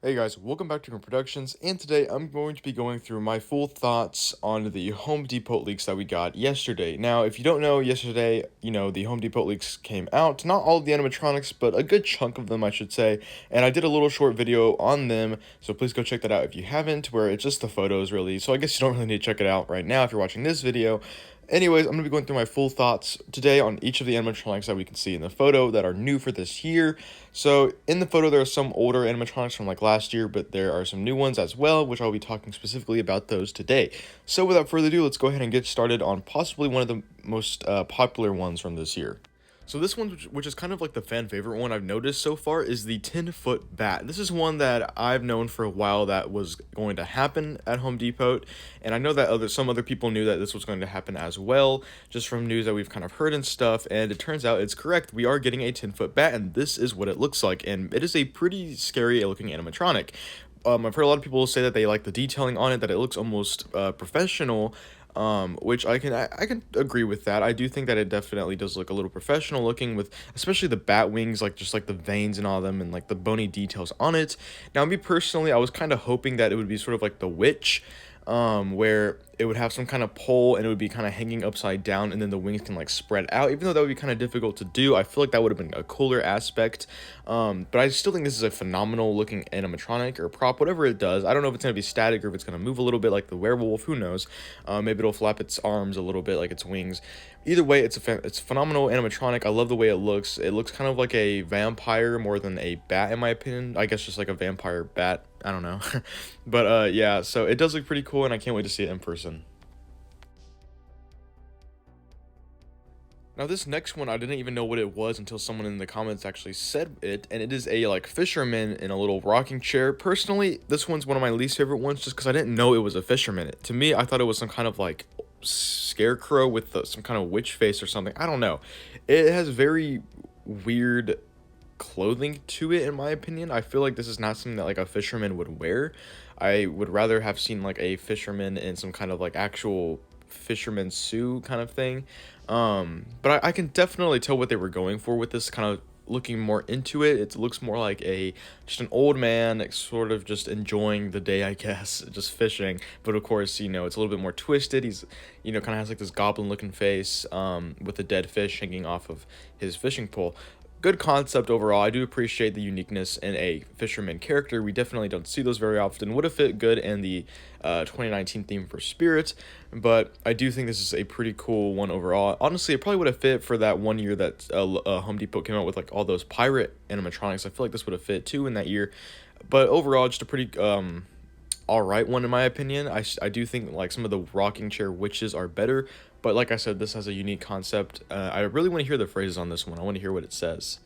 Hey guys, welcome back to Green Productions, and today I'm going to be going through my full thoughts on the Home Depot leaks that we got yesterday. Now, if you don't know, yesterday, the Home Depot leaks came out. Not all of the animatronics, but a good chunk of them, I should say, and I did a little short video on them, so please go check that out if you haven't, where it's just the photos, really, so I guess you don't really need to check it out right now if you're watching this video. Anyways, I'm going to be going through my full thoughts today on each of the animatronics that we can see in the photo that are new for this year. So, in the photo, there are some older animatronics from like last year, but there are some new ones as well, which I'll be talking specifically about those today. So, without further ado, let's go ahead and get started on possibly one of the most popular ones from this year. So this one, which is kind of like the fan favorite one I've noticed so far, is the 10-foot bat. This is one that I've known for a while that was going to happen at Home Depot, and I know that some other people knew that this was going to happen as well, just from news that we've kind of heard and stuff, and it turns out it's correct. We are getting a 10-foot bat, and this is what it looks like, and it is a pretty scary looking animatronic. I've heard a lot of people say that they like the detailing on it, that it looks almost professional, which I can agree with that. I do think that it definitely does look a little professional looking, with especially the bat wings, like just like the veins and all them, and like the bony details on it. Now, me personally, I was kind of hoping that it would be sort of like the witch, where it would have some kind of pole and it would be kind of hanging upside down, and then the wings can like spread out. Even though that would be kind of difficult to do, I feel like that would have been a cooler aspect. But I still think this is a phenomenal looking animatronic or prop, whatever it does. I don't know if it's gonna be static or if it's gonna move a little bit like the werewolf. Who knows? Maybe it'll flap its arms a little bit like its wings. Either way, it's a phenomenal animatronic. I love the way it looks. It looks kind of like a vampire more than a bat, in my opinion. I guess just like a vampire bat. I don't know. But yeah, so it does look pretty cool, and I can't wait to see it in person. Now, this next one, I didn't even know what it was until someone in the comments actually said it, and it is a like fisherman in a little rocking chair. Personally, this one's one of my least favorite ones just because I didn't know it was a fisherman. To me, I thought it was some kind of like scarecrow with some kind of witch face or something. I don't know. It has very weird clothing to it, in my opinion. I feel like this is not something that like a fisherman would wear. I would rather have seen like a fisherman in some kind of like actual fisherman suit kind of thing. But I can definitely tell what they were going for with this, kind of looking more into it. It looks more like a just an old man like, sort of just enjoying the day, I guess, just fishing. But of course, it's a little bit more twisted. He's kind of has like this goblin looking face, with a dead fish hanging off of his fishing pole. Good concept overall. I do appreciate the uniqueness in a fisherman character. We definitely don't see those very often. Would have fit good in the 2019 theme for Spirit, but I do think this is a pretty cool one overall. Honestly, it probably would have fit for that one year that Home Depot came out with like all those pirate animatronics. I feel like this would have fit too in that year. But overall, just a pretty all right one in my opinion. I do think like some of the rocking chair witches are better, but like I said, this has a unique concept. I really want to hear the phrases on this one. I want to hear what it says.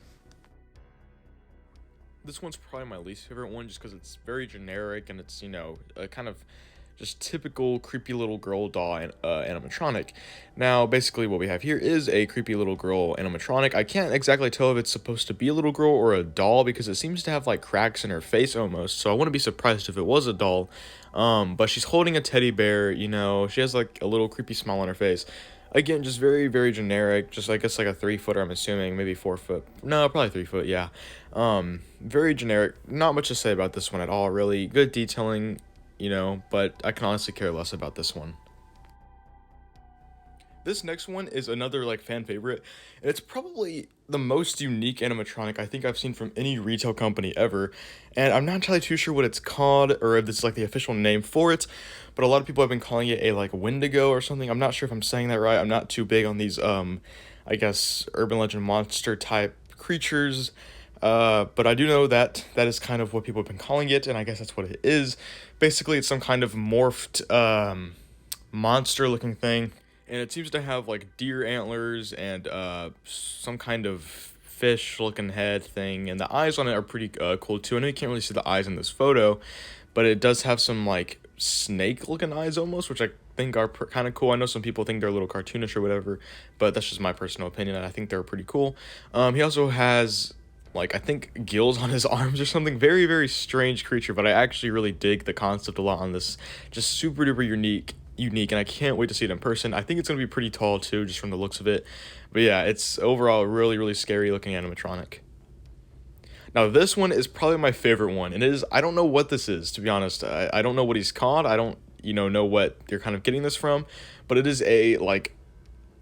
This one's probably my least favorite one just because it's very generic, and it's a kind of just typical creepy little girl doll animatronic. Now, basically what we have here is a creepy little girl animatronic. I can't exactly tell if it's supposed to be a little girl or a doll because it seems to have like cracks in her face almost, so I wouldn't be surprised if it was a doll. But she's holding a teddy bear. She has like a little creepy smile on her face. Again, just very, very generic. Just I guess like a 3-footer, I'm assuming, maybe 4 foot. No, probably 3 foot. Yeah. Very generic. Not much to say about this one at all. Really good detailing, but I can honestly care less about this one. This next one is another like fan favorite. It's probably the most unique animatronic I think I've seen from any retail company ever, and I'm not entirely too sure what it's called or if it's like the official name for it, but a lot of people have been calling it a like Wendigo or something. I'm not sure if I'm saying that right. I'm not too big on these I guess urban legend monster type creatures. But I do know that that is kind of what people have been calling it, and I guess that's what it is. Basically, it's some kind of morphed monster looking thing, and it seems to have like deer antlers and some kind of fish looking head thing, and the eyes on it are pretty cool too. I know you can't really see the eyes in this photo, but it does have some like snake looking eyes almost, which I think are kind of cool. I know some people think they're a little cartoonish or whatever, but that's just my personal opinion, and I think they're pretty cool. He also has like I think gills on his arms or something. Very, very strange creature, but I actually really dig the concept a lot on this. Just super duper unique, and I can't wait to see it in person. I think it's gonna be pretty tall too, just from the looks of it. But yeah, it's overall a really, really scary looking animatronic. Now this one is probably my favorite one, and it is, I don't know what this is, to be honest. I don't know what he's called. I don't, know what you're kind of getting this from, but it is a, like,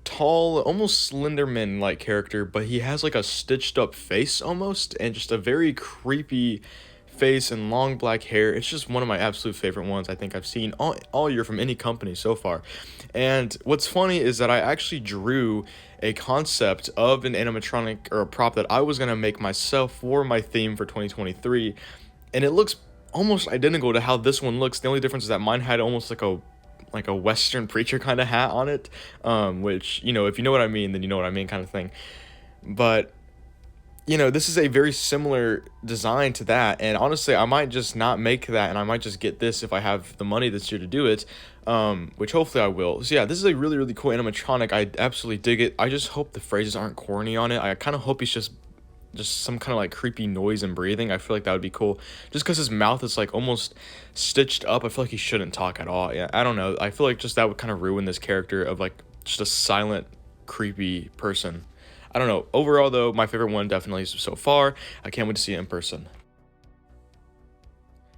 tall, almost Slenderman like character, but he has like a stitched up face almost, and just a very creepy face and long black hair. It's just one of my absolute favorite ones I think I've seen all year from any company so far. And what's funny is that I actually drew a concept of an animatronic or a prop that I was gonna make myself for my theme for 2023, and it looks almost identical to how this one looks. The only difference is that mine had almost like a Western preacher kind of hat on it, which, if you know what I mean, then you know what I mean kind of thing. But, this is a very similar design to that, and honestly, I might just not make that, and I might just get this if I have the money this year to do it, which hopefully I will. So yeah, this is a really, really cool animatronic. I absolutely dig it. I just hope the phrases aren't corny on it. I kind of hope he's just some kind of like creepy noise and breathing. I feel like that would be cool. Just because his mouth is like almost stitched up, I feel like he shouldn't talk at all. Yeah, I don't know. I feel like just that would kind of ruin this character of like just a silent, creepy person. I don't know. Overall, though, my favorite one definitely so far. I can't wait to see it in person.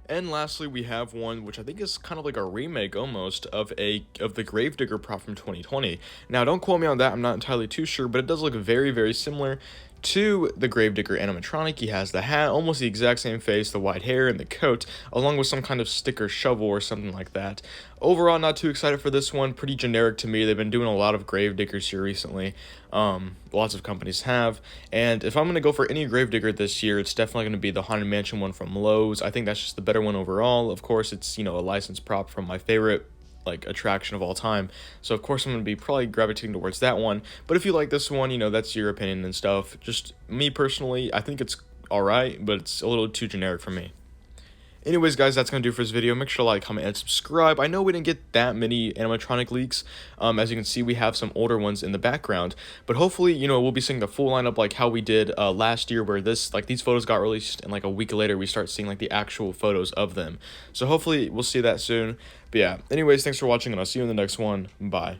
And lastly, we have one which I think is kind of like a remake almost of the Gravedigger prop from 2020. Now, don't quote me on that. I'm not entirely too sure, but it does look very, very similar to the Gravedigger animatronic. He has the hat, almost the exact same face, the white hair, and the coat, along with some kind of sticker shovel or something like that. Overall, not too excited for this one. Pretty generic to me. They've been doing a lot of Gravediggers here recently. Lots of companies have. And if I'm going to go for any Gravedigger this year, it's definitely going to be the Haunted Mansion one from Lowe's. I think that's just the better one overall. Of course, it's, a licensed prop from my favorite attraction of all time, so of course I'm gonna be probably gravitating towards that one. But if you like this one, that's your opinion and stuff. Just me personally, I think it's all right, but it's a little too generic for me. Anyways, guys, that's going to do for this video. Make sure to like, comment, and subscribe. I know we didn't get that many animatronic leaks. As you can see, we have some older ones in the background. But hopefully, we'll be seeing the full lineup like how we did last year, where these photos got released, and like a week later, we start seeing like the actual photos of them. So hopefully, we'll see that soon. But yeah, anyways, thanks for watching, and I'll see you in the next one. Bye.